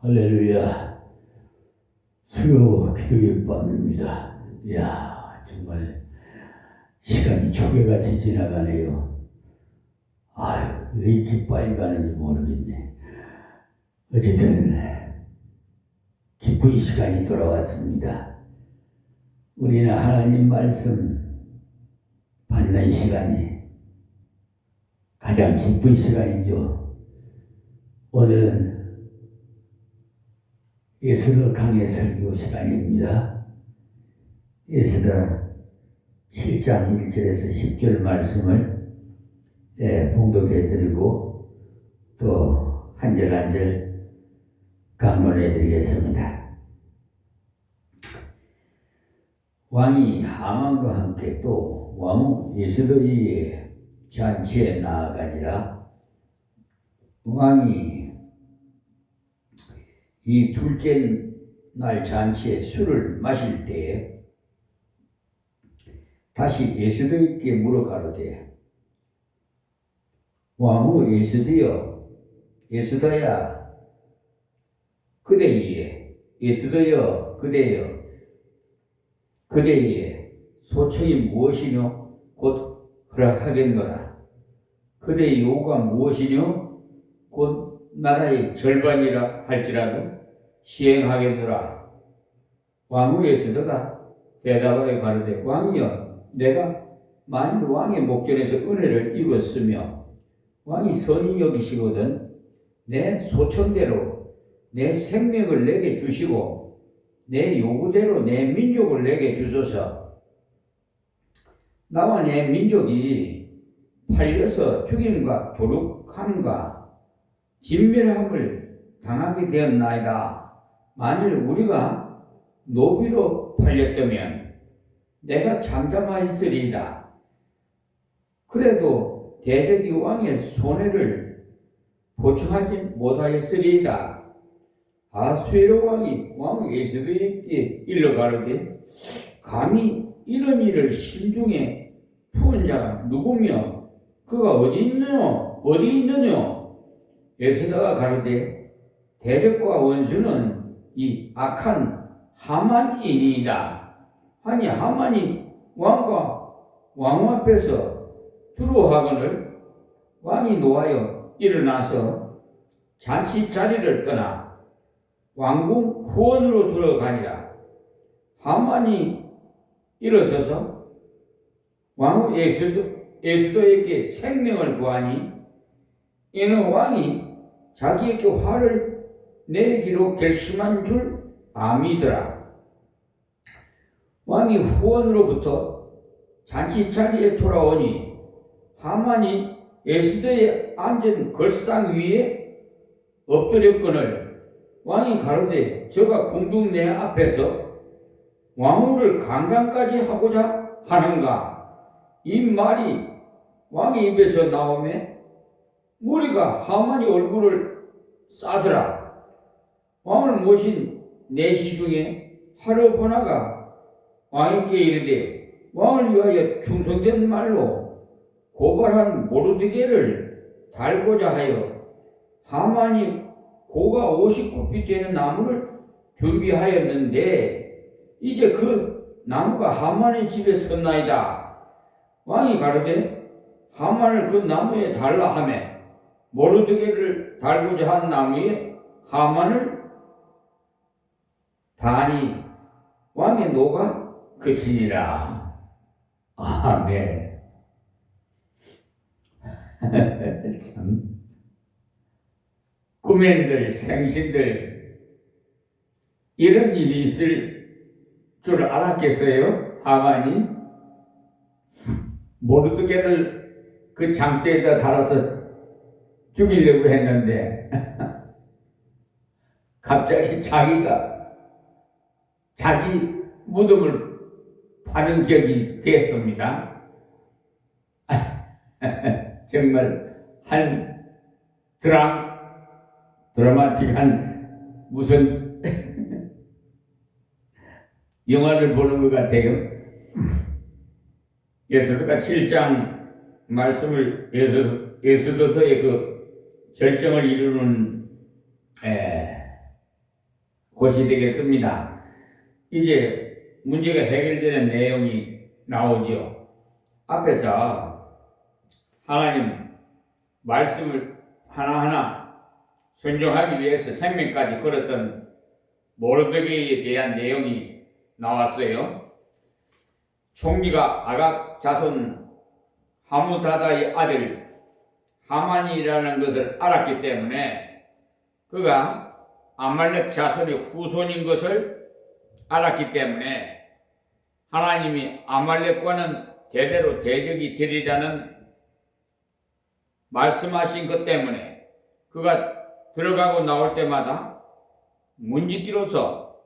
할렐루야. 수요 기도의 밤입니다. 이야, 정말 시간이 초계같이 지나가네요. 아유, 왜 이렇게 빨리 가는지 모르겠네. 어쨌든 기쁜 시간이 돌아왔습니다. 우리는 하나님 말씀 받는 시간이 가장 기쁜 시간이죠. 오늘은 에스더 강해 설교 시간입니다. 에스더 7장 1절에서 10절 말씀을 봉독해드리고 또 한 절 한 절 강론해드리겠습니다. 왕이 하만과 함께 또 왕후 에스더의 잔치에 나아가니라. 왕이 이 둘째 날 잔치에 술을 마실 때에 다시 에스더에게 물어가로되, 왕후 에스더야 그대의 소청이 무엇이뇨? 곧 허락하겠노라. 그대의 요구가 무엇이뇨? 곧 나라의 절반이라 할지라도 시행하겠노라. 왕후 에스더가 대답하여 가로되, 왕이여, 내가 만일 왕의 목전에서 은혜를 입었으며 왕이 선히 여기시거든 내 소청대로 내 생명을 내게 주시고 내 요구대로 내 민족을 내게 주소서. 나와 내 민족이 팔려서 죽임과 도륙함과 진멸함을 당하게 되었나이다. 만일 우리가 노비로 팔렸다면 내가 잠잠하였으리이다. 그래도 대적이 왕의 손해를 보충하지 못하였으리이다. 아수에로 왕이 왕 에스더에게 일러 가로되, 감히 이런 일을 심중에 품은 자가 누구며 그가 어디 있느냐? 에스더가 가로되, 대적과 원수는 이 악한 하만이니이다. 하니 하만이 왕후 앞에서 두려워하거늘 왕이 노하여 일어나서 잔치 자리를 떠나 왕궁 후원으로 들어가니라. 하만이 일어서서 왕후 에스더에게 생명을 구하니 이는 왕이 자기에게 화를 내리기로 결심한 줄 암이더라. 왕이 후원으로부터 잔치 자리에 돌아오니 하만이 에스더의 앉은 걸상 위에 엎드렸거늘 왕이 가로되, 저가 궁중 내 앞에서 왕후를 강간까지 하고자 하는가? 이 말이 왕의 입에서 나오매 무리가 하만이 얼굴을 싸더라. 왕을 모신 내시 중에 하루 보나가 왕에게 이르되, 왕을 위하여 충성된 말로 고발한 모르드게를 달고자 하여 하만이 고가 50굽이 되는 나무를 준비하였는데 이제 그 나무가 하만의 집에 섰나이다. 왕이 가로되, 하만을 그 나무에 달라 하매 모르드게를 달고자 한 나무에 하만을 다하니 왕의 노가 그치니라. 아멘. 참 꿈엔들 생신들 이런 일이 있을 줄 알았겠어요? 하만이 모르드게를 그 장대에다 달아서 죽이려고 했는데 갑자기 자기가 자기 무덤을 파는 격이 됐습니다. 정말 한 드라마틱한 무슨 영화를 보는 것 같아요. 에스더가 7장 말씀을 에스더서의 그 절정을 이루는 것이 되겠습니다. 이제 문제가 해결되는 내용이 나오죠. 앞에서 하나님 말씀을 하나하나 순종하기 위해서 생명까지 걸었던 모르드게에 대한 내용이 나왔어요. 총리가 아각 자손 하무다다의 아들 하만이라는 것을 알았기 때문에 그가 아말렉 자손의 후손인 것을 알았기 때문에 하나님이 아말렉과는 대대로 대적이 되리라는 말씀하신 것 때문에 그가 들어가고 나올 때마다 문지기로서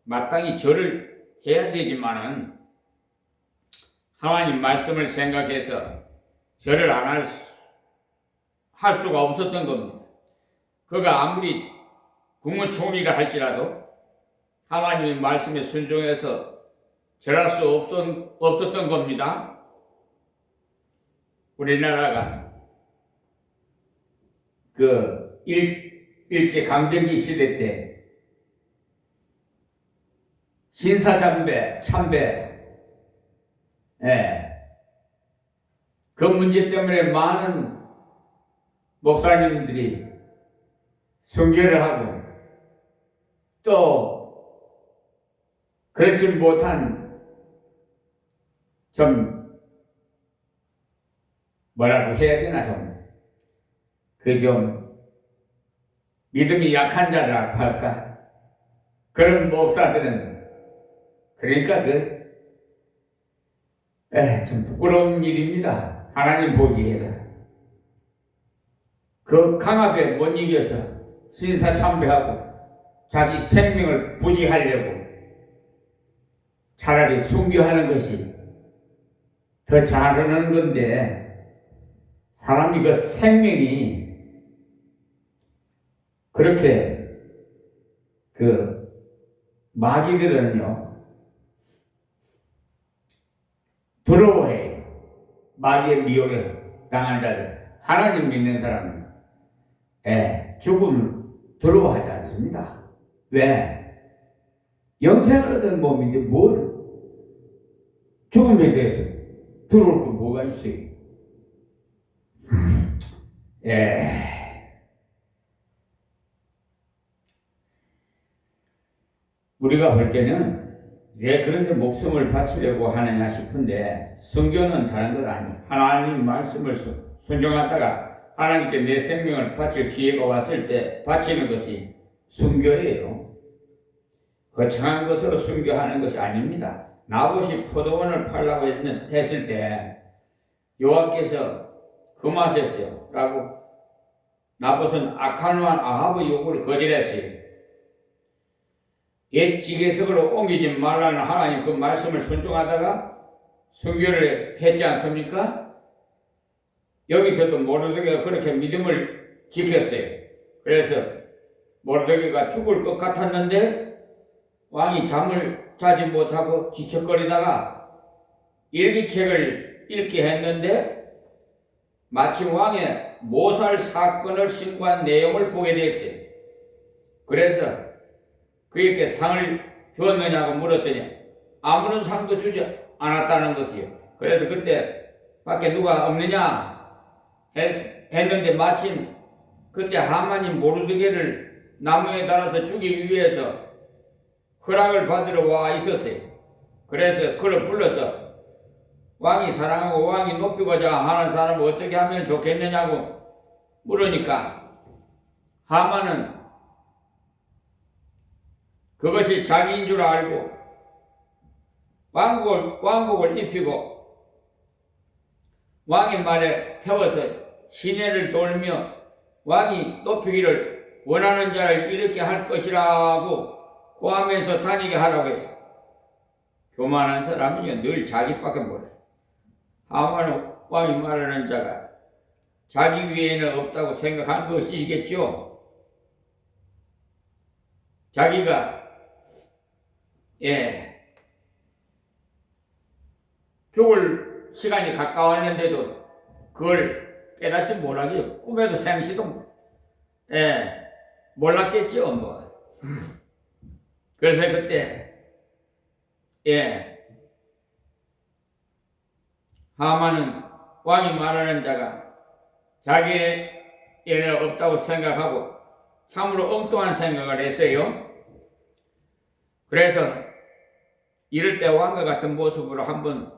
마땅히 절을 해야 되지만은 하나님 말씀을 생각해서 절을 안 할 수가 없었던 겁니다. 그가 아무리 국무총리라 할지라도 하나님의 말씀에 순종해서 절할 수 없었던 겁니다. 우리나라가 그 일제 강점기 시대 때 신사참배 그 문제 때문에 많은 목사님들이 순교를 하고 또 그렇지 못한 좀 뭐라고 해야 되나 좀 믿음이 약한 자라고 할까? 그런 목사들은 그러니까 좀 부끄러운 일입니다. 하나님 보기에는 그 강압에 못 이겨서 신사참배하고 자기 생명을 부지하려고 차라리 순교하는 것이 더 잘하는 건데 사람이 그 생명이 그렇게 그 마귀들은요 두려워해요. 마귀의 미혹에 당한 자들. 하나님 믿는 사람은 죽음을 두려워하지 않습니다. 왜? 영생을 얻은 몸인데 뭘 죽음에 대해서 두려울 거 뭐가 있어요? 우리가 볼 때는 왜 그런데 목숨을 바치려고 하느냐 싶은데 순교는 다른 것 아니에요. 하나님 말씀을 순종하다가 하나님께 내 생명을 바칠 기회가 왔을 때 바치는 것이 순교예요. 거창한 것으로 순교하는 것이 아닙니다. 나봇이 포도원을 팔라고 했을 때 여호와께서 금하셨어요 라고 나봇은 악한 왕 아합의 요구를 거절했어요. 옛 지계석으로 옮기지 말라는 하나님 그 말씀을 순종하다가 순교를 했지 않습니까? 여기서도 모르드게가 그렇게 믿음을 지켰어요. 그래서 모르드게가 죽을 것 같았는데 왕이 잠을 자지 못하고 뒤척거리다가 일기책을 읽게 했는데 마침 왕의 모살 사건을 신고한 내용을 보게 됐어요. 그래서 그에게 상을 주었느냐고 물었더니 아무런 상도 주지 않았다는 것이요. 그래서 그때 밖에 누가 없느냐 했는데 마침 그때 하만이 모르드게를 나무에 달아서 죽이기 위해서 허락을 받으러 와 있었어요. 그래서 그를 불러서 왕이 사랑하고 왕이 높이고자 하는 사람을 어떻게 하면 좋겠느냐고 물으니까 하만은 그것이 자기인 줄 알고 왕복을 입히고 왕의 말에 태워서 시내를 돌며 왕이 높이기를 원하는 자를 이렇게 할 것이라고 고하면서 다니게 하라고 했어. 교만한 사람은요 늘 자기밖에 몰라요. 하만은 왕이 말하는 자가 자기 위에는 없다고 생각한 것이겠죠. 자기가 죽을 시간이 가까웠는데도 그걸 깨닫지 못하게 꿈에도 생시도 몰랐겠죠 뭐. 그래서 그때 하만은 왕이 말하는 자가 자기의 예는 없다고 생각하고 참으로 엉뚱한 생각을 했어요. 그래서 이럴 때 왕과 같은 모습으로 한번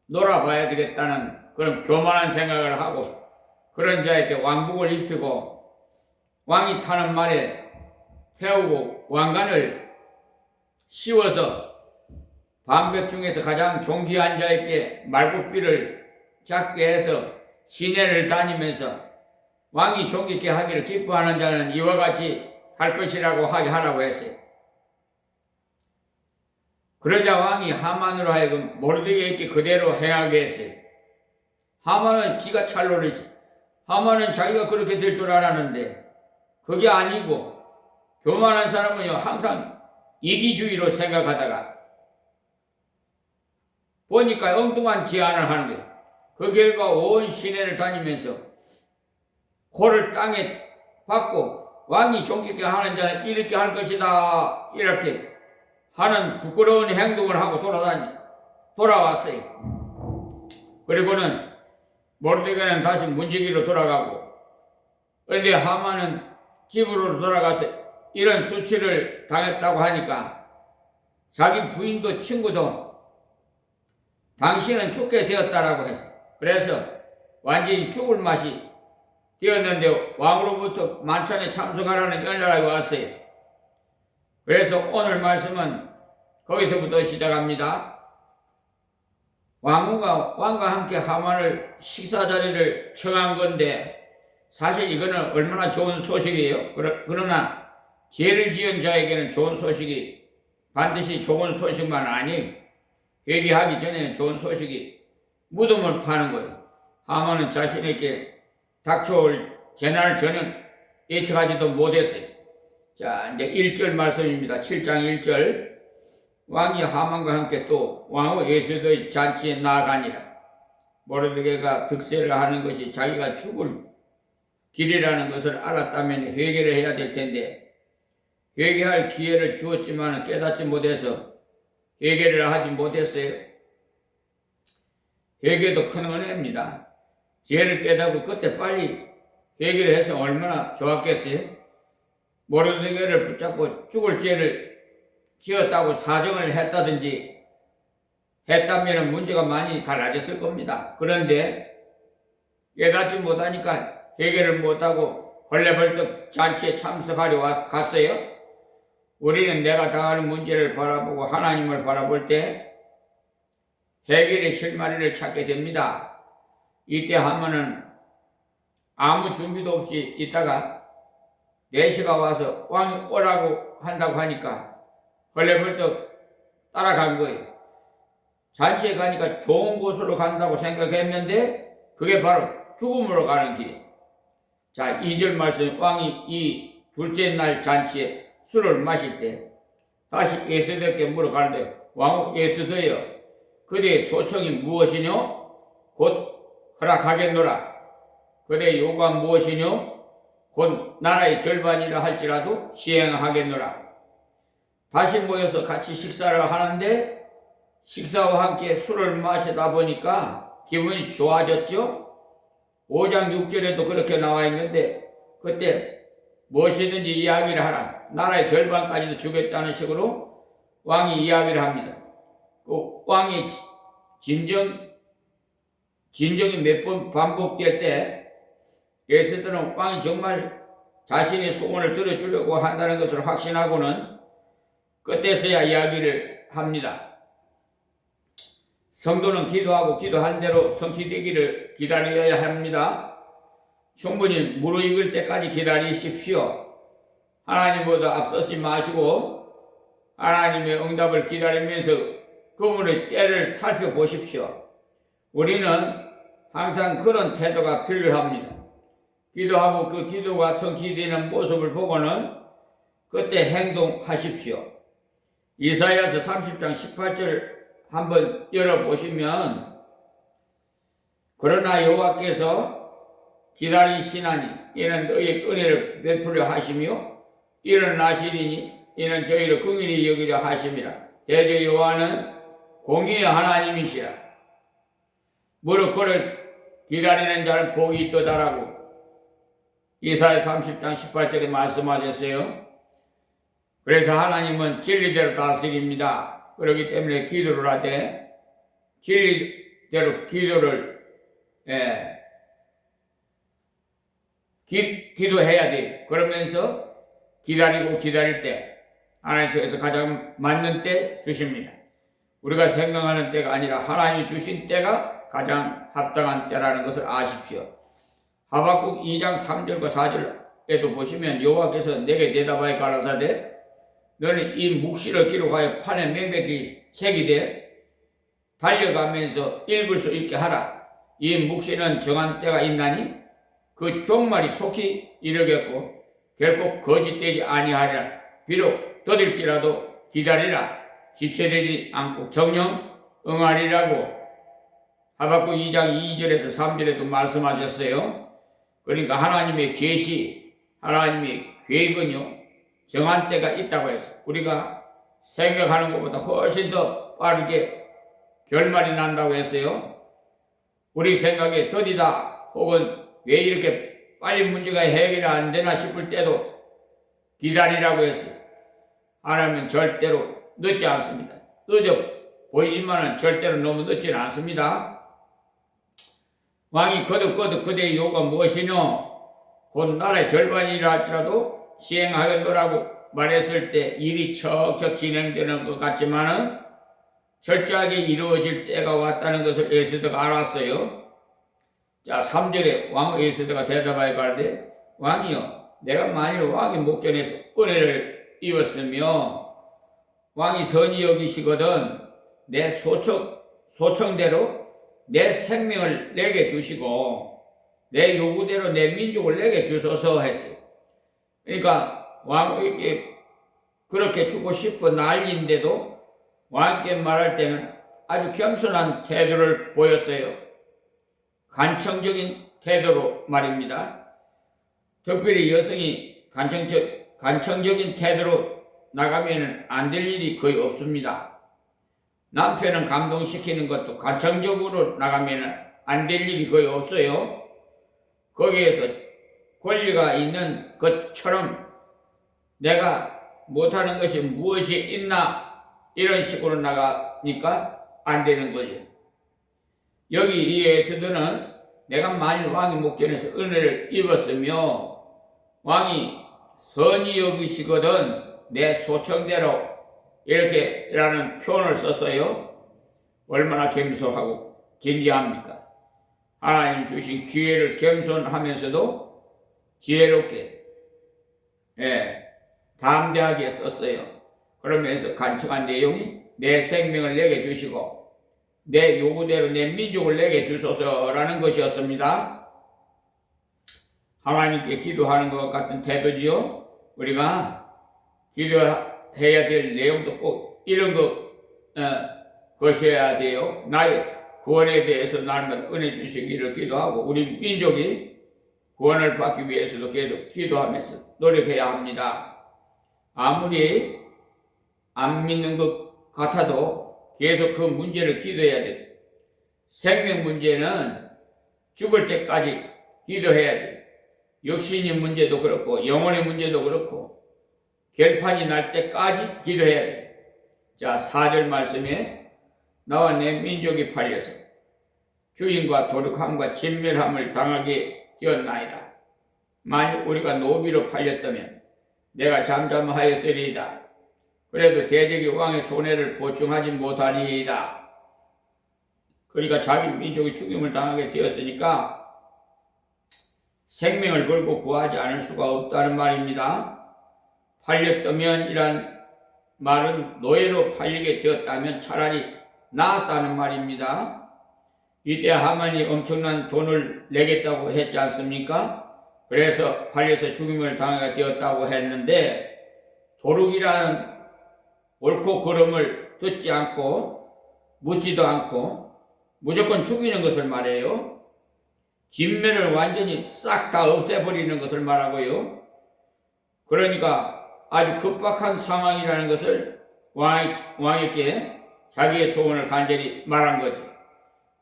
놀아봐야 되겠다는 그런 교만한 생각을 하고 그런 자에게 왕복을 입히고 왕이 타는 말에 태우고 왕관을 씌워서 반백 중에서 가장 존귀한 자에게 말굽비를 작게 해서 시내를 다니면서 왕이 존귀케 하기를 기뻐하는 자는 이와 같이 할 것이라고 하라고 했어요. 그러자 왕이 하만으로 하여금 모르드게에게 그대로 행하게 했어요. 하만은 지가 찰노리지. 하만은 자기가 그렇게 될 줄 알았는데 그게 아니고 교만한 사람은요 항상 이기주의로 생각하다가 보니까 엉뚱한 제안을 하는 거예요. 그 결과 온 시내를 다니면서 코를 땅에 박고 왕이 존귀케 하는 자는 이렇게 할 것이다 이렇게 하는 부끄러운 행동을 하고 돌아왔어요. 그리고는 모르드게는 다시 문지기로 돌아가고 그런데 하만은 집으로 돌아가서 이런 수치를 당했다고 하니까 자기 부인도 친구도 당신은 죽게 되었다라고 했어. 그래서 완전히 죽을 맛이 되었는데 왕으로부터 만찬에 참석하라는 연락이 왔어요. 그래서 오늘 말씀은 거기서부터 시작합니다. 왕과 함께 하만을 식사 자리를 청한 건데 사실 이거는 얼마나 좋은 소식이에요. 그러나 죄를 지은 자에게는 좋은 소식이 반드시 좋은 소식만 아니 회개하기 전에는 좋은 소식이 무덤을 파는 거예요. 하만은 자신에게 닥쳐올 재난을 전혀 예측하지도 못했어요. 자, 이제 1절 말씀입니다. 7장 1절. 왕이 하만과 함께 또 왕후 에스더의 잔치에 나아가니라. 모르드게가 득세를 하는 것이 자기가 죽을 길이라는 것을 알았다면 회개를 해야 될 텐데 회개할 기회를 주었지만 깨닫지 못해서 회개를 하지 못했어요. 회개도 큰 은혜입니다. 죄를 깨닫고 그때 빨리 회개를 해서 얼마나 좋았겠어요. 모르드게를 붙잡고 죽을 죄를 지었다고 사정을 했다든지 했다면 문제가 많이 달라졌을 겁니다. 그런데 깨닫지 못하니까 회개를 못하고 헐레벌떡 잔치에 참석하려 갔어요. 우리는 내가 당하는 문제를 바라보고 하나님을 바라볼 때 해결의 실마리를 찾게 됩니다. 이때 하면은 아무 준비도 없이 있다가 내시가 와서 왕이 오라고 한다고 하니까 헐레벌떡 따라간 거예요. 잔치에 가니까 좋은 곳으로 간다고 생각했는데 그게 바로 죽음으로 가는 길이에요. 자, 2절 말씀. 왕이 이 둘째 날 잔치에 술을 마실 때 다시 에스더에게 물어가는데 왕후 에스더여 그대의 소청이 무엇이뇨? 곧 허락하겠노라. 그대의 요구가 무엇이뇨? 곧 나라의 절반이라 할지라도 시행하겠노라. 다시 모여서 같이 식사를 하는데 식사와 함께 술을 마시다 보니까 기분이 좋아졌죠. 5장 6절에도 그렇게 나와 있는데 그때 무엇이든지 이야기를 하라. 나라의 절반까지도 주겠다는 식으로 왕이 이야기를 합니다. 그 왕이 진정이 몇 번 반복될 때 에스더는 왕이 정말 자신의 소원을 들어주려고 한다는 것을 확신하고는 그때서야 이야기를 합니다. 성도는 기도하고 기도한 대로 성취되기를 기다려야 합니다. 충분히 무르익을 때까지 기다리십시오. 하나님보다 앞서지 마시고 하나님의 응답을 기다리면서 그분의 때를 살펴보십시오. 우리는 항상 그런 태도가 필요합니다. 기도하고 그 기도가 성취되는 모습을 보고는 그때 행동하십시오. 이사야서 30장 18절 한번 열어보시면 그러나 여호와께서 기다리시나니 이는 너희의 은혜를 베풀려 하시며 일어나시리니 이는 저희를 긍휼히 여기려 하심이라. 대저 여호와는 공의의 하나님이시라. 무릇 그를 기다리는 자는 복이 있도다라고 이사야 30장 18절에 말씀하셨어요. 그래서 하나님은 진리대로 다스립니다. 그렇기 때문에 기도를 하되 진리대로 기도를 기도해야 돼. 그러면서 기다릴 때 하나님께서 가장 맞는 때 주십니다. 우리가 생각하는 때가 아니라 하나님이 주신 때가 가장 합당한 때라는 것을 아십시오. 하박국 2장 3절과 4절에도 보시면 여호와께서 내게 대답하여 가라사대 너는 이 묵시를 기록하여 판에 명백히 새기되 달려가면서 읽을 수 있게 하라. 이 묵시는 정한 때가 있나니 그 종말이 속히 이르겠고 결코 거짓되지 아니하리라. 비록 더딜지라도 기다리라. 지체되지 않고 정령 응하리라고 하박국 2장 2절에서 3절에도 말씀하셨어요. 그러니까 하나님의 계시, 하나님의 계획은요 정한 때가 있다고 해서 우리가 생각하는 것보다 훨씬 더 빠르게 결말이 난다고 했어요. 우리 생각에 더디다 혹은 왜 이렇게 빨리 문제가 해결이 안 되나 싶을 때도 기다리라고 했어요. 하나님은 절대로 늦지 않습니다. 늦어 보이지만은 절대로 너무 늦지는 않습니다. 왕이 거듭 그대의 요구가 무엇이뇨? 곧 나라의 절반이라 할지라도 시행하겠노라고 말했을 때 일이 척척 진행되는 것 같지만은 철저하게 이루어질 때가 왔다는 것을 에스더가 알았어요. 자, 3절에 왕 에스더가 대답하여 가르되 왕이여 내가 만일 왕의 목전에서 은혜를 입었으며 왕이 선히 여기시거든 내 소청대로 내 생명을 내게 주시고 내 요구대로 내 민족을 내게 주소서 했어요. 그러니까 왕에게 그렇게 주고 싶어 난리인데도 왕께 말할 때는 아주 겸손한 태도를 보였어요. 간청적인 태도로 말입니다. 특별히 여성이 간청적인 태도로 나가면 안 될 일이 거의 없습니다. 남편은 감동시키는 것도 간청적으로 나가면 안 될 일이 거의 없어요. 거기에서 권리가 있는 것처럼 내가 못하는 것이 무엇이 있나 이런 식으로 나가니까 안 되는 거죠. 여기 이 에스더는 내가 만일 왕의 목전에서 은혜를 입었으며 왕이 선히 여기시거든 내 소청대로 이렇게라는 표현을 썼어요. 얼마나 겸손하고 진지합니까? 하나님 주신 기회를 겸손하면서도 지혜롭게 담대하게 썼어요. 그러면서 간청한 내용이 내 생명을 내게 주시고 내 요구대로 내 민족을 내게 주소서라는 것이었습니다. 하나님께 기도하는 것 같은 태도지요. 우리가 기도해야 될 내용도 꼭 이런 것이어야 돼요. 나의 구원에 대해서 날마다 은혜 주시기를 기도하고 우리 민족이 구원을 받기 위해서도 계속 기도하면서 노력해야 합니다. 아무리 안 믿는 것 같아도 계속 그 문제를 기도해야 돼요. 생명 문제는 죽을 때까지 기도해야 돼요. 육신의 문제도 그렇고 영혼의 문제도 그렇고 결판이 날 때까지 기도해야 돼요. 자, 4절 말씀에 나와 내 민족이 팔려서 주인과 도륙함과 진멸함을 당하게 되었나이다. 만일 우리가 노비로 팔렸다면 내가 잠잠하였으리이다. 그래도 대적이 왕의 손해를 보충하지 못하리이다. 그러니까 자기 민족이 죽임을 당하게 되었으니까 생명을 걸고 구하지 않을 수가 없다는 말입니다. 팔렸다면 이란 말은 노예로 팔리게 되었다면 차라리 나았다는 말입니다. 이때 하만이 엄청난 돈을 내겠다고 했지 않습니까? 그래서 팔려서 죽임을 당하게 되었다고 했는데 도륙이라는 옳고 그름을 듣지 않고 묻지도 않고 무조건 죽이는 것을 말해요. 진멸을 완전히 싹 다 없애버리는 것을 말하고요. 그러니까 아주 급박한 상황이라는 것을 왕에게 자기의 소원을 간절히 말한 거죠.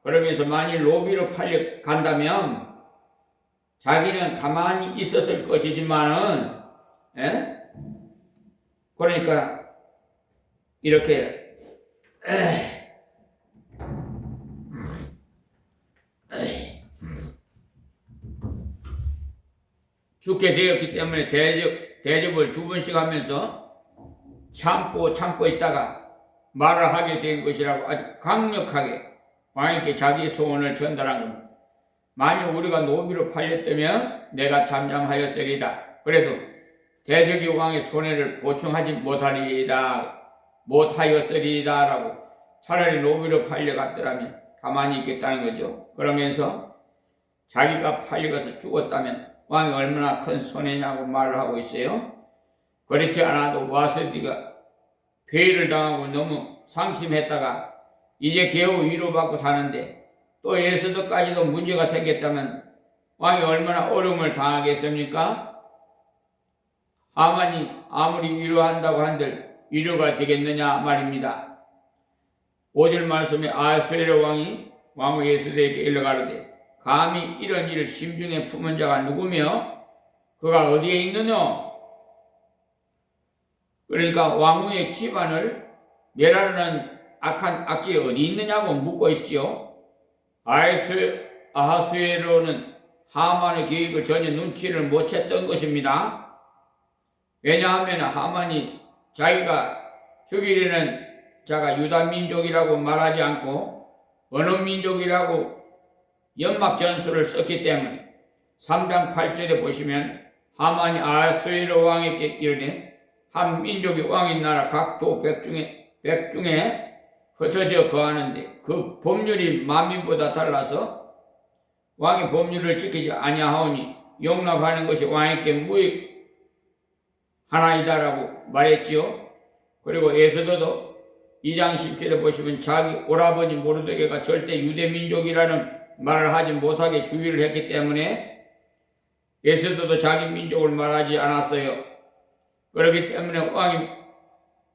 그러면서 만일 노비로 팔려간다면 자기는 가만히 있었을 것이지만은, 그러니까 이렇게 죽게 되었기 때문에 대접을 2번씩 하면서 참고 있다가 말을 하게 된 것이라고 아주 강력하게 왕에게 자기의 소원을 전달한 겁니다. 만일 우리가 노비로 팔렸다면 내가 잠잠하였으리다. 그래도 대적이 왕의 손해를 보충하지 못하였으리다라고 차라리 노비로 팔려갔더라면 가만히 있겠다는 거죠. 그러면서 자기가 팔려가서 죽었다면 왕이 얼마나 큰 손해냐고 말을 하고 있어요. 그렇지 않아도 와스디가 회의를 당하고 너무 상심했다가 이제 겨우 위로받고 사는데 또 에스더까지도 문제가 생겼다면 왕이 얼마나 어려움을 당하겠습니까? 하만이 아무리 위로한다고 한들 위로가 되겠느냐 말입니다. 5절 말씀에 아하수에로 왕이 왕후 에스더에게 일러가로되 감히 이런 일을 심중에 품은 자가 누구며 그가 어디에 있느냐? 그러니까 왕후의 집안을 멸하려는 악한 악질이 어디 있느냐고 묻고 있지요. 아하수에로는 하만의 계획을 전혀 눈치를 못 챘던 것입니다. 왜냐하면 하만이 자기가 죽이려는 자가 유다 민족이라고 말하지 않고 어느 민족이라고 연막 전술을 썼기 때문에 3장 8절에 보시면 하만이 아하수에로 왕에게 이르되 한 민족이 왕인 나라 각도 백중에 흩어져 거하는데 그 법률이 만민보다 달라서 왕의 법률을 지키지 아니하오니 용납하는 것이 왕에게 무익하나이다라고 말했지요. 그리고 에스더도 2장 10절에 보시면 자기 오라버니 모르드게가 절대 유대민족이라는 말을 하지 못하게 주의를 했기 때문에 에스더도 자기 민족을 말하지 않았어요. 그렇기 때문에 왕이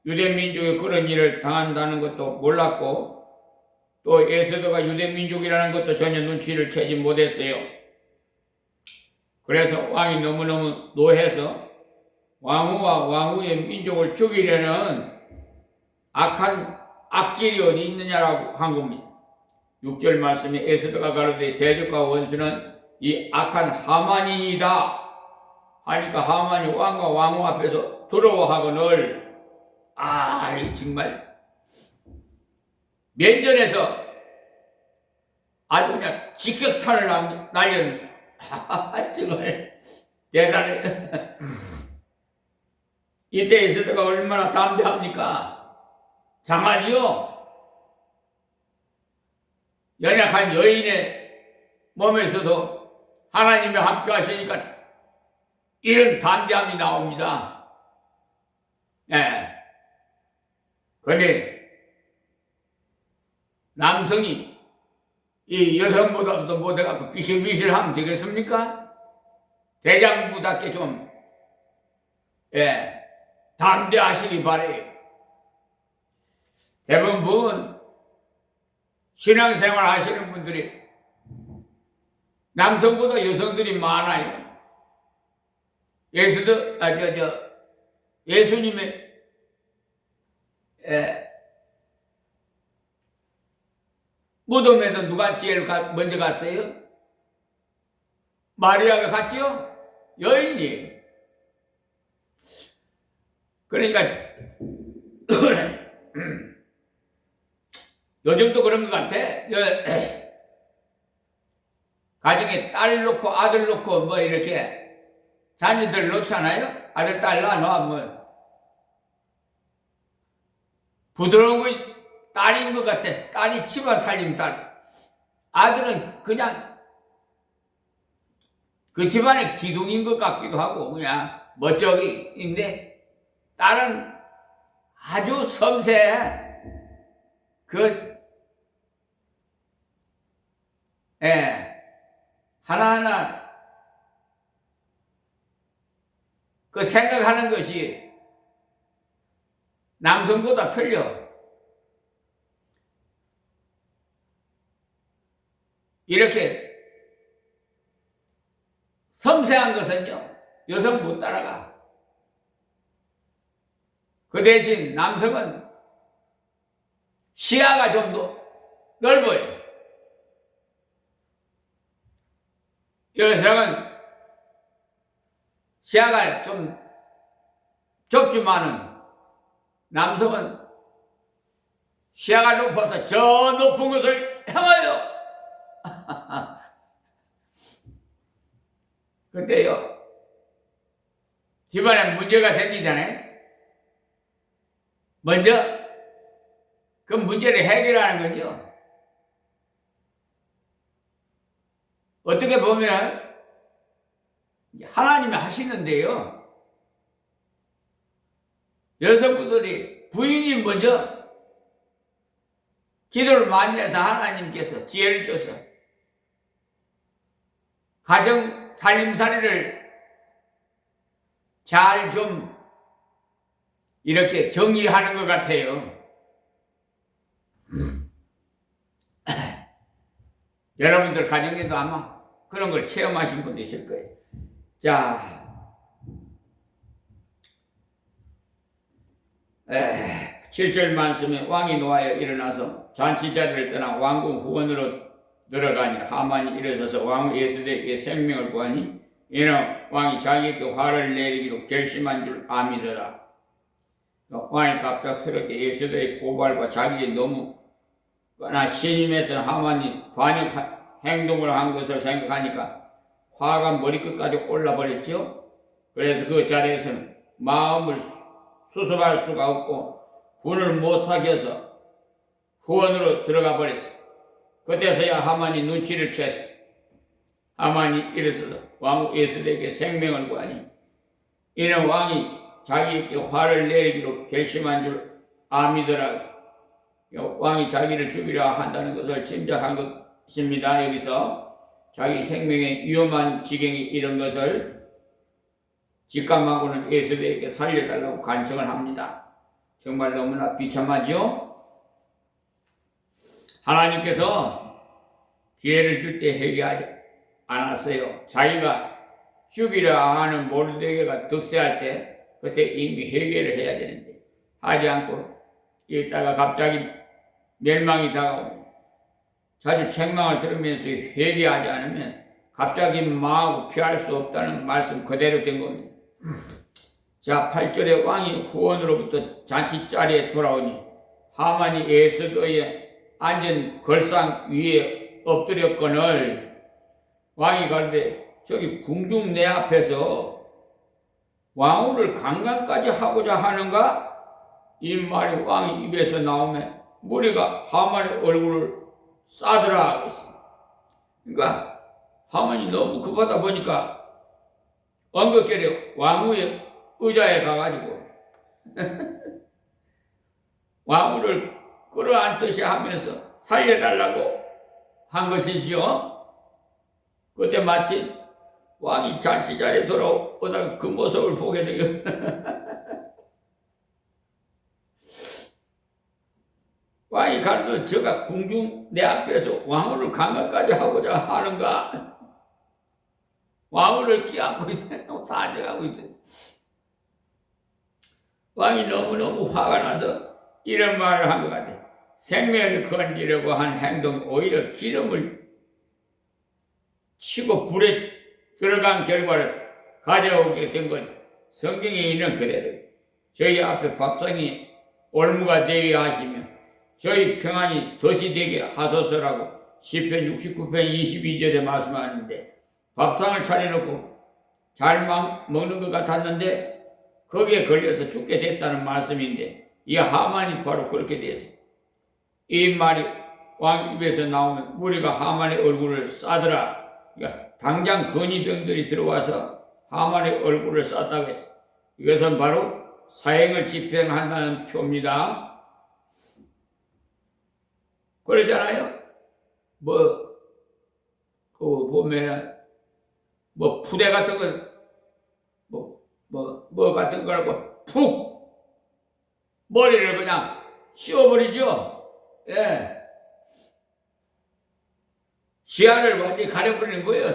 유대민족이 그런 일을 당한다는 것도 몰랐고 또 에스더가 유대민족이라는 것도 전혀 눈치를 채지 못했어요. 그래서 왕이 너무너무 노해서 왕후와 왕후의 민족을 죽이려는 악한 악질이 어디 있느냐라고 한 겁니다. 6절 말씀에 에스더가 가로되 대적과 원수는 이 악한 하만이니이다 하니까 하만이 왕과 왕후 앞에서 두려워하거늘 정말 면전에서 아주 그냥 직격탄을 날렸는데 정말 대단해. 이때 에스더가 얼마나 담대합니까? 장하지요. 연약한 여인의 몸에서도 하나님이 함께 하시니까 이런 담대함이 나옵니다. 그런데 남성이 이 여성보다도 못해갖고 비실비실하면 되겠습니까? 대장부답게 좀 담대하시기 바래요. 대부분 신앙생활 하시는 분들이 남성보다 여성들이 많아요. 예수님의 무덤에도 누가 제일 먼저 갔어요? 마리아가 갔지요? 여인이. 그러니까 요즘도 그런 것 같아. 가정에 딸 놓고 아들 놓고 뭐 이렇게 자녀들 놓잖아요. 아들 딸 낳아놓으면 부드러운 거 딸인 것 같아. 딸이 집안 살림 딸. 아들은 그냥 그 집안의 기둥인 것 같기도 하고 그냥 멋쩍이인데 딸은 아주 섬세해. 하나하나 그 생각하는 것이 남성보다 틀려. 이렇게 섬세한 것은요, 여성 못 따라가. 그 대신 남성은 시야가 좀 넓어요. 여성은 시야가 좀 좁지만은 남성은 시야가 높아서 저 높은 것을 향하여 근데요, 집안에 문제가 생기잖아요. 먼저 그 문제를 해결하는 건요, 어떻게 보면 하나님이 하시는데요, 여성분들이 부인이 먼저 기도를 많이 해서 하나님께서 지혜를 줘서 가정 살림살이를 잘 좀 이렇게 정리하는 것 같아요. 여러분들 가정에도 아마 그런 걸 체험하신 분도 있을 거예요. 자, 7절 말씀에 왕이 노하여 일어나서 잔치자리를 떠나 왕궁 후원으로 들어가니 하만이 일어서서 왕 예수대에게 생명을 구하니 이는 왕이 자기에게 화를 내리기로 결심한 줄 아미더라. 왕이 갑작스럽게 예수대의 고발과 자기의 너무 신임했던 하만이 반역 행동을 한 것을 생각하니까 화가 머리끝까지 올라버렸죠. 그래서 그 자리에서는 마음을 수습할 수가 없고 분을 못 사겨서 후원으로 들어가 버렸어. 그때서야 하만이 눈치를 챘어. 하만이 일어서서 왕 예수대에게 생명을 구하니 이는 왕이 자기에게 화를 내리기로 결심한 줄 아미더라. 왕이 자기를 죽이려 한다는 것을 짐작한 것입니다. 여기서 자기 생명에 위험한 지경이 이런 것을 직감하고는 예수대에게 살려달라고 간청을 합니다. 정말 너무나 비참하죠? 하나님께서 기회를 줄 때 회개하지 않았어요. 자기가 죽이려 하는 모르드게가 득세할 때 그때 이미 회개를 해야 되는데 하지 않고 있다가 갑자기 멸망이 다가오고 자주 책망을 들으면서 회개하지 않으면 갑자기 망하고 피할 수 없다는 말씀 그대로 된 겁니다. 자, 8절에 왕이 후원으로부터 잔치자리에 돌아오니 하만이 에스더의 앉은 걸상 위에 엎드렸거늘 왕이 가는데 저기 궁중 내 앞에서 왕후를 강간까지 하고자 하는가? 이 말이 왕의 입에서 나오면 무리가 하만의 얼굴을 싸더라 그랬습니다. 그러니까 하만이 너무 급하다 보니까 엉겁게려 왕후의 의자에 가가지고 왕후를 끌어안듯이 하면서 살려달라고 한 것이지요. 그때 마침 왕이 잔치자리에 돌아오다가 그 모습을 보게 되요. 왕이 가르쳐 저가 궁중 내 앞에서 왕후를 강간까지 하고자 하는가? 왕후를 끼안고 있어요. 사정하고 있어요. 왕이 너무너무 화가 나서 이런 말을 한 것 같아요. 생명을 건지려고 한 행동이 오히려 기름을 치고 불에 들어간 결과를 가져오게 된 것. 성경에 있는 그대로 저희 앞에 밥상이 올무가 되게 하시며 저희 평안이 덫이 되게 하소서라고 시편 69편 22절에 말씀하는데 밥상을 차려놓고 잘 먹는 것 같았는데 거기에 걸려서 죽게 됐다는 말씀인데 이 하만이 바로 그렇게 됐어요. 이 말이 왕 입에서 나오면 무리가 하만의 얼굴을 싸더라. 그러니까 당장 건의병들이 들어와서 하만의 얼굴을 쌌다고 했어요. 이것은 바로 사형을 집행한다는 표입니다. 그러잖아요. 보면, 푸대 같은 거, 같은 거라고 푹 머리를 그냥 씌워버리죠. 예. 시야를 완전히 가려버리는 거예요.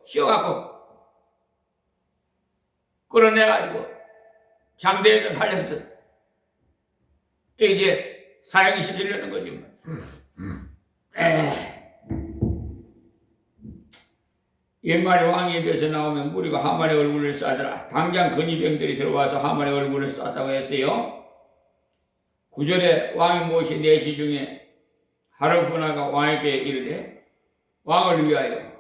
씌워갖고 끌어내가지고 장대에다 달려서 이제 사형이 시키려는 거지. 옛말에 왕의 입에서 나오면 무리가 하만의 얼굴을 싸더라. 당장 근위병들이 들어와서 하만의 얼굴을 쌌다고 했어요. 9절에 왕이 모신 내시 중에 하르보나가 왕에게 이르되 왕을 위하여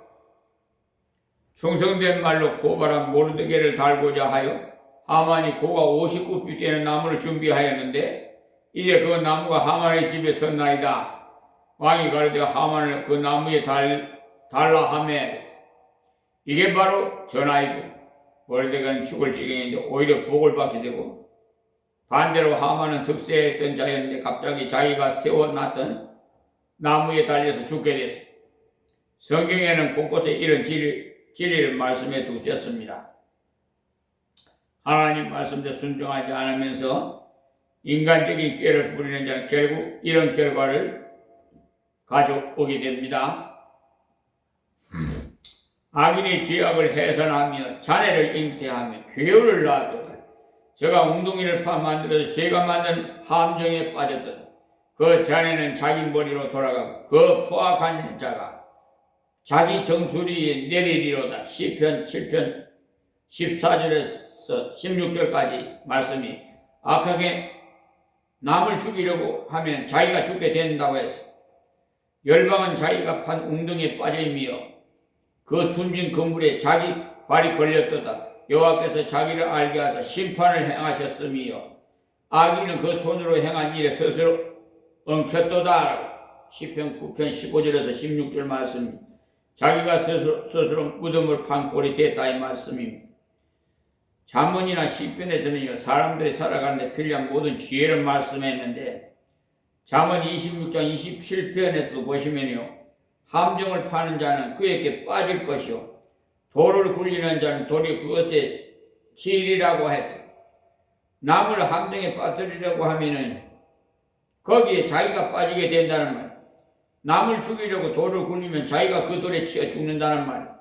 충성된 말로 고발한 모르드게를 달고자 하여 하만이 고가 59뼘 되는 나무를 준비하였는데 이제 그 나무가 하만의 집에 섰나이다. 왕이 가로되 하만을 그 나무에 달라 하매 이게 바로 전하이고 모르드게는 죽을 지경인데 오히려 복을 받게 되고 반대로 하만은 득세했던 자였는데 갑자기 자기가 세워놨던 나무에 달려서 죽게 됐어. 성경에는 곳곳에 이런 진리를 말씀해 두셨습니다. 하나님 말씀대 순종하지 않으면서 인간적인 꾀를 부리는 자는 결국 이런 결과를 가져오게 됩니다. 악인이 죄악을 해산하며 자네를 잉태하며 괴울을 낳았도다. 저가 웅둥이를 만들어서 제가 만든 함정에 빠졌도다. 그 자네는 자기 머리로 돌아가고 그 포악한 자가 자기 정수리에 내리리로다. 시편 7편 14절에서 16절까지 말씀이 악하게 남을 죽이려고 하면 자기가 죽게 된다고 했어. 열방은 자기가 판 웅덩이에 빠져있며 그 숨진 그물에 자기 발이 걸렸도다. 여호와께서 자기를 알게 하사 심판을 행하셨으며 악인은 그 손으로 행한 일에 스스로 엉켰도다. 시편 9편 15절에서 16절 말씀. 자기가 스스로 무덤을 판 꼴이 됐다 이 말씀입니다. 잠언이나 시편에서는요 사람들이 살아가는데 필요한 모든 지혜를 말씀했는데 잠언 26장 27편에도 보시면요 함정을 파는 자는 그에게 빠질 것이요 돌을 굴리는 자는 돌이 그것의 질이라고 했어요. 남을 함정에 빠뜨리려고 하면은 거기에 자기가 빠지게 된다는 말. 남을 죽이려고 돌을 굴리면 자기가 그 돌에 치여 죽는다는 말.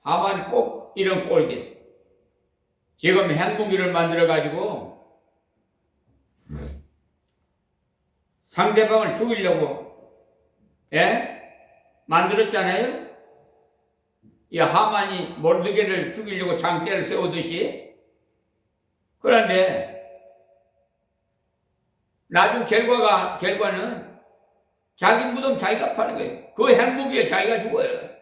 하만이 꼭 이런 꼴이 됐어요. 지금 핵무기를 만들어가지고 상대방을 죽이려고 만들었잖아요. 이 하만이 모르드게를 죽이려고 장대를 세우듯이. 그런데 나중 결과는 자기 무덤 자기가 파는 거예요. 그 핵무기에 자기가 죽어요.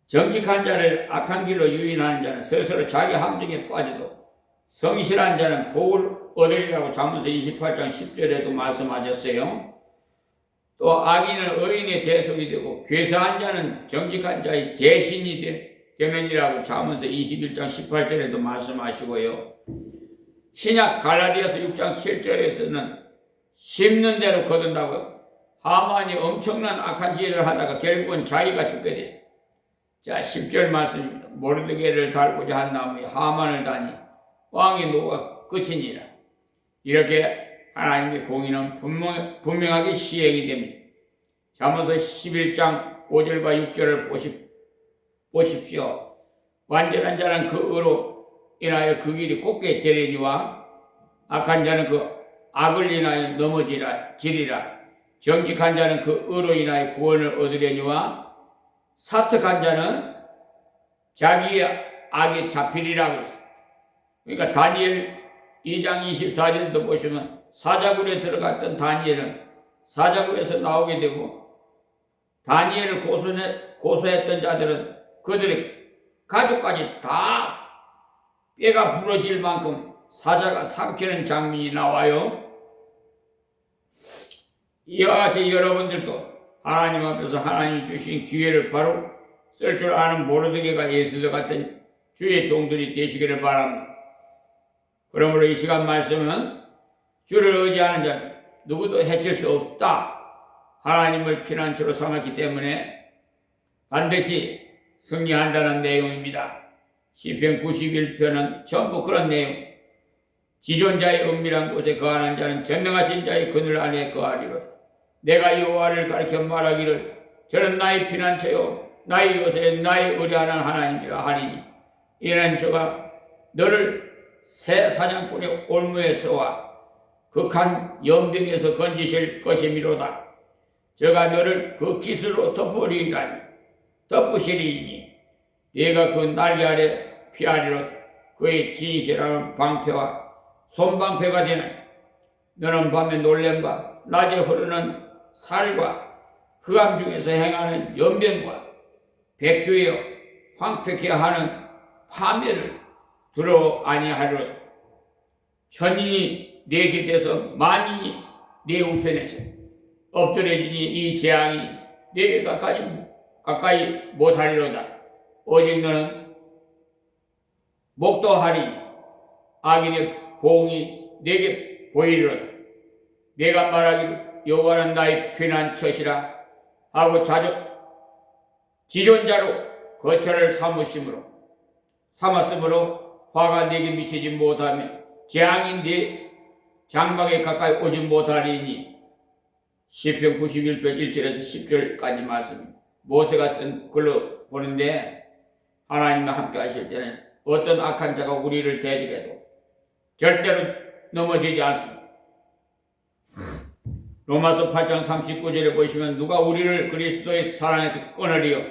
정직한 자를 악한 길로 유인하는 자는 스스로 자기 함정에 빠져도 성실한 자는 복을 얻으리라고 잠언서 28장 10절에도 말씀하셨어요. 또 악인은 의인의 대속이 되고 괴사한 자는 정직한 자의 대신이 되느니라고 잠언서 21장 18절에도 말씀하시고요. 신약 갈라디아서 6장 7절에서는 심는 대로 거둔다고 하만이 엄청난 악한 짓을 하다가 결국은 자기가 죽게 됐어요. 자 10절 말씀입니다. 모르드게를 달고자 한 나무에 하만을 다니 왕의 노가 끝이니라. 이렇게 하나님의 공의는 분명하게 시행이 됩니다. 잠언서 11장 5절과 6절을 보십시오. 완전한 자는 그 의로 인하여 그 길이 곱게 되리니와 악한 자는 그 악을 인하여 넘어지리라. 정직한 자는 그 의로 인하여 구원을 얻으려니와 사특한 자는 자기의 악에 잡히리라고 했어요. 그러니까 다니엘 2장 24절도 보시면 사자굴에 들어갔던 다니엘은 사자굴에서 나오게 되고 다니엘을 고소했던 자들은 그들의 가족까지 다 뼈가 부러질 만큼 사자가 삼키는 장면이 나와요. 이와 같이 여러분들도 하나님 앞에서 하나님이 주신 기회를 바로 쓸 줄 아는 모르드게가 예수도 같은 주의 종들이 되시기를 바랍니다. 그러므로 이 시간 말씀은 주를 의지하는 자는 누구도 해칠 수 없다. 하나님을 피난처로 삼았기 때문에 반드시 승리한다는 내용입니다. 시편 91편은 전부 그런 내용. 지존자의 은밀한 곳에 거하는 자는 전능하신 자의 그늘 안에 거하리로다. 내가 여호와를 가리켜 말하기를 저는 나의 피난처요 나의 요새 나의 의뢰하는 하나님이라 하리니 이는 저가 너를 새 사냥꾼의 올무에서와 극한 연병에서 건지실 것이미로다. 저가 너를 그 깃으로 덮으시리니 네가 그 날개 아래 피하리로다. 그의 진실한 방패와 손방패가 되는 너는 밤에 놀랜바 낮에 흐르는 살과 흑암 중에서 행하는 연병과 백주여 황폐케 하는 파멸을 들어 아니하리로다. 천인이 내 곁에서 만인이 내 우편에서 엎드려지니 이 재앙이 내게 가까이 못하리로다. 오직 너는 목도하리 악인의 보응이 내게 보이리로다. 내가 말하기를 여호와는 나의 피난처시라 하고 지존자로 거처를 삼았으므로 화가 내게 미치지 못하며 재앙이 내 장막에 가까이 오지 못하리니 시편 91편 1절에서 10절까지 말씀. 모세가 쓴 글로 보는데 하나님과 함께 하실 때는 어떤 악한 자가 우리를 대적해도 절대로 넘어지지 않습니다. 로마서 8장 39절에 보시면 누가 우리를 그리스도의 사랑에서 끊으리요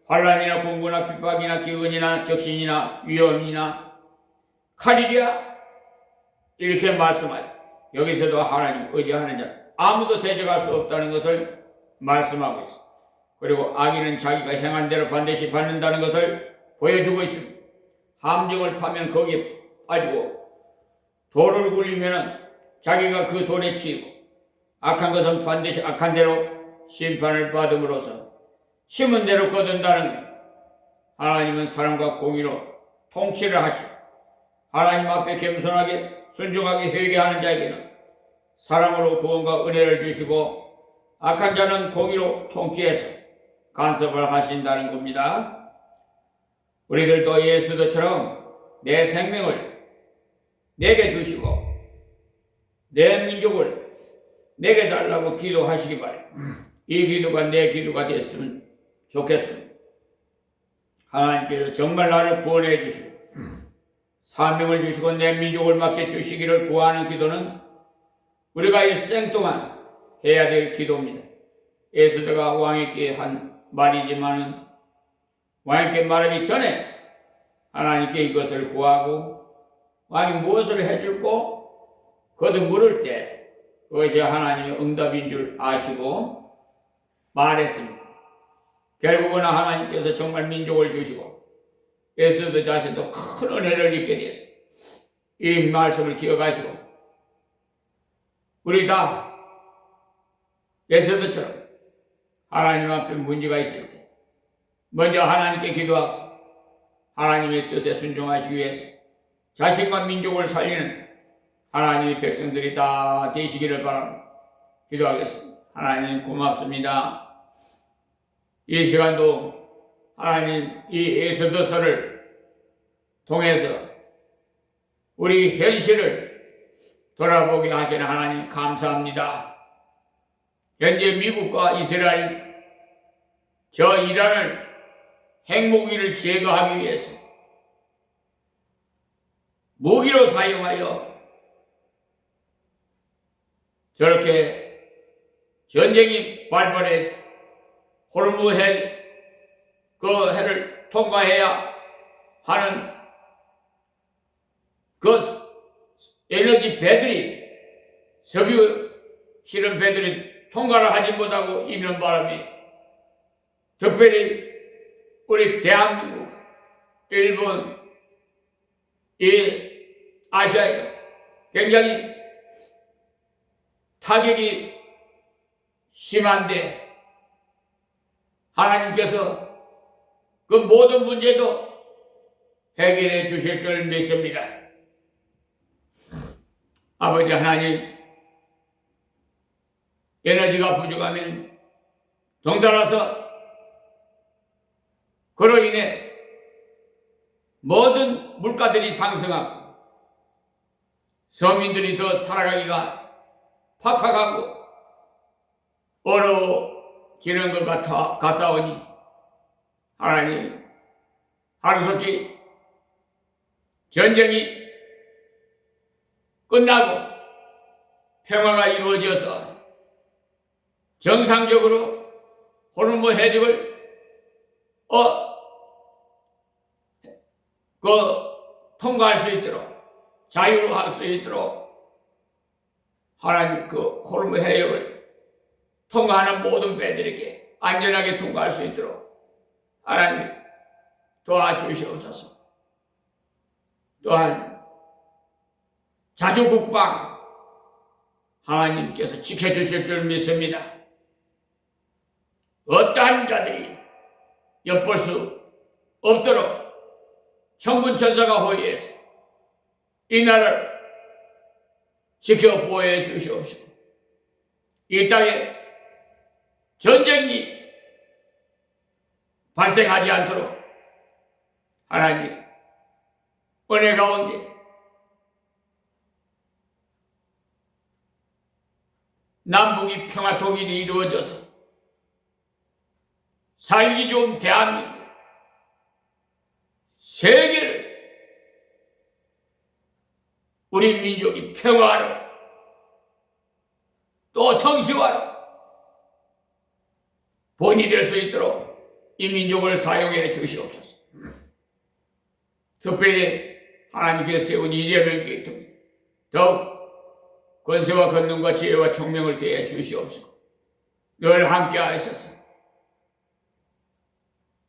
환난이나 공고나 핍박이나 기근이나 적신이나 위험이나 칼이랴 이렇게 말씀하세요. 여기서도 하나님 의지하는 자 아무도 대적할 수 없다는 것을 말씀하고 있습니다. 그리고 악인은 자기가 행한 대로 반드시 받는다는 것을 보여주고 있습니다. 함정을 파면 거기에 빠지고 돌을 굴리면 자기가 그 돌에 치이고 악한 것은 반드시 악한 대로 심판을 받음으로써 심은 대로 거둔다는 것. 하나님은 사랑과 공의로 통치를 하시고 하나님 앞에 겸손하게 순종하게 회개하는 자에게는 사랑으로 구원과 은혜를 주시고 악한 자는 공의로 통치해서 간섭을 하신다는 겁니다. 우리들도 예수도처럼 내 생명을 내게 주시고 내 민족을 내게 달라고 기도하시기 바랍니다. 이 기도가 내 기도가 됐으면 좋겠습니다. 하나님께서 정말 나를 구원해 주시고 사명을 주시고 내 민족을 맡겨 주시기를 구하는 기도는 우리가 일생 동안 해야 될 기도입니다. 에스더가 왕에게 한 말이지만은 왕에게 말하기 전에 하나님께 이것을 구하고 왕이 무엇을 해줄고 거듭 물을 때 그것이 하나님의 응답인 줄 아시고 말했습니다. 결국은 하나님께서 정말 민족을 주시고 에스더 자신도 큰 은혜를 입게 되었습니다. 이 말씀을 기억하시고 우리 다 에스더처럼 하나님 앞에 문제가 있을 때 먼저 하나님께 기도하고 하나님의 뜻에 순종하시기 위해서 자신과 민족을 살리는 하나님의 백성들이 다 되시기를 바랍니다. 기도하겠습니다. 하나님 고맙습니다. 이 시간도 하나님 이 에스더서를 통해서 우리 현실을 돌아보게 하시는 하나님 감사합니다. 현재 미국과 이스라엘 저 이란을 핵무기를 제거하기 위해서 무기로 사용하여 저렇게 전쟁이 발발해 호르무즈 그 해를 통과해야 하는 그 에너지 배들이 석유 실은 배들이 통과를 하지 못하고 있는 바람에 특별히 우리 대한민국, 일본, 이 아시아에 굉장히 타격이 심한데 하나님께서 그 모든 문제도 해결해 주실 줄 믿습니다. 아버지 하나님, 에너지가 부족하면 덩달아서 그로 인해 모든 물가들이 상승하고 서민들이 더 살아가기가 팍팍하고 어려워지는 것 같사오니 하나님 하루속히 전쟁이 끝나고 평화가 이루어져서 정상적으로 호르몬 해적을 통과할 수 있도록 자유로 할 수 있도록 하나님 그 호르몬 해적을 통과하는 모든 배들에게 안전하게 통과할 수 있도록 하나님 도와주시옵소서. 또한 자주국방 하나님께서 지켜주실 줄 믿습니다. 어떠한 자들이 엿볼 수 없도록 천군천사가 호위해서 이 나라를 지켜 보호해 주시옵시고 이 땅에 전쟁이 발생하지 않도록 하나님 은혜 가운데 남북이 평화 통일이 이루어져서 살기 좋은 대한민국 세계를 우리 민족이 평화로 또 성시화로 본이 될 수 있도록 이 민족을 사용해 주시옵소서. 특별히 하나님께서 세운 이재명 대통령 더욱 권세와 권능과 지혜와 총명을 대해 주시옵시고 늘 함께 하셔서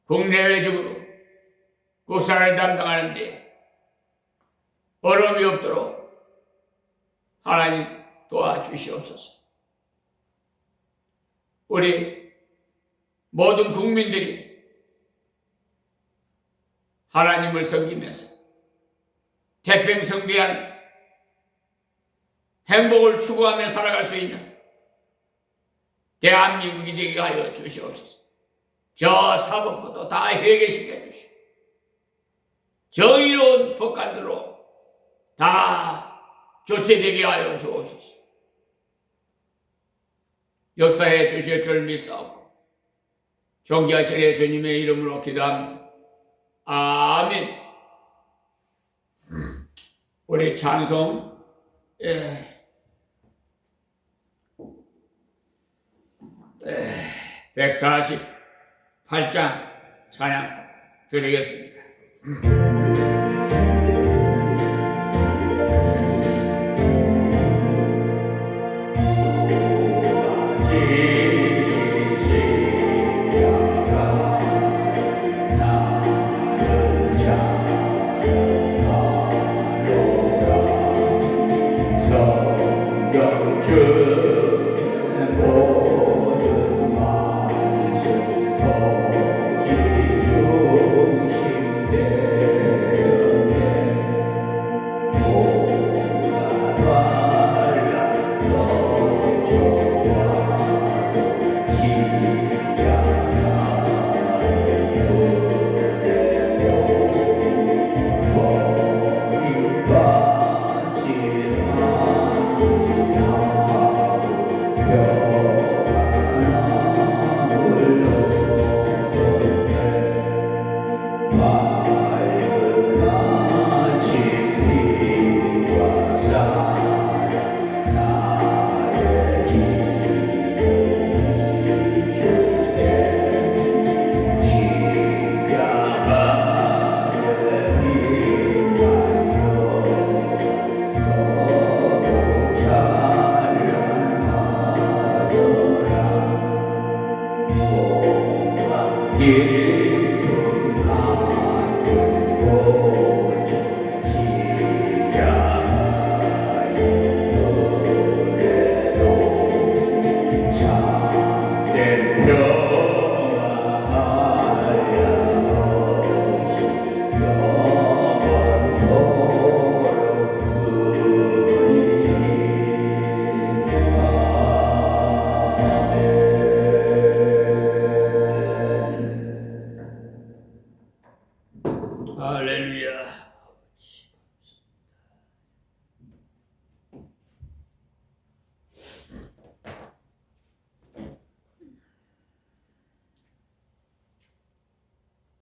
국내외적으로 국사를 담당하는 데 어려움이 없도록 하나님 도와주시옵소서. 우리 모든 국민들이 하나님을 섬기면서 태평성대한 행복을 추구하며 살아갈 수 있는 대한민국이 되게 하여 주시옵소서. 저 사법부도 다 회개시켜 주시고 정의로운 법관들로 다 교체되게 하여 주옵소서. 역사해 주실 줄 믿사옵고 존귀하신 예수님의 이름으로 기도합니다. 아멘. 우리 찬송 148장 찬양 드리겠습니다.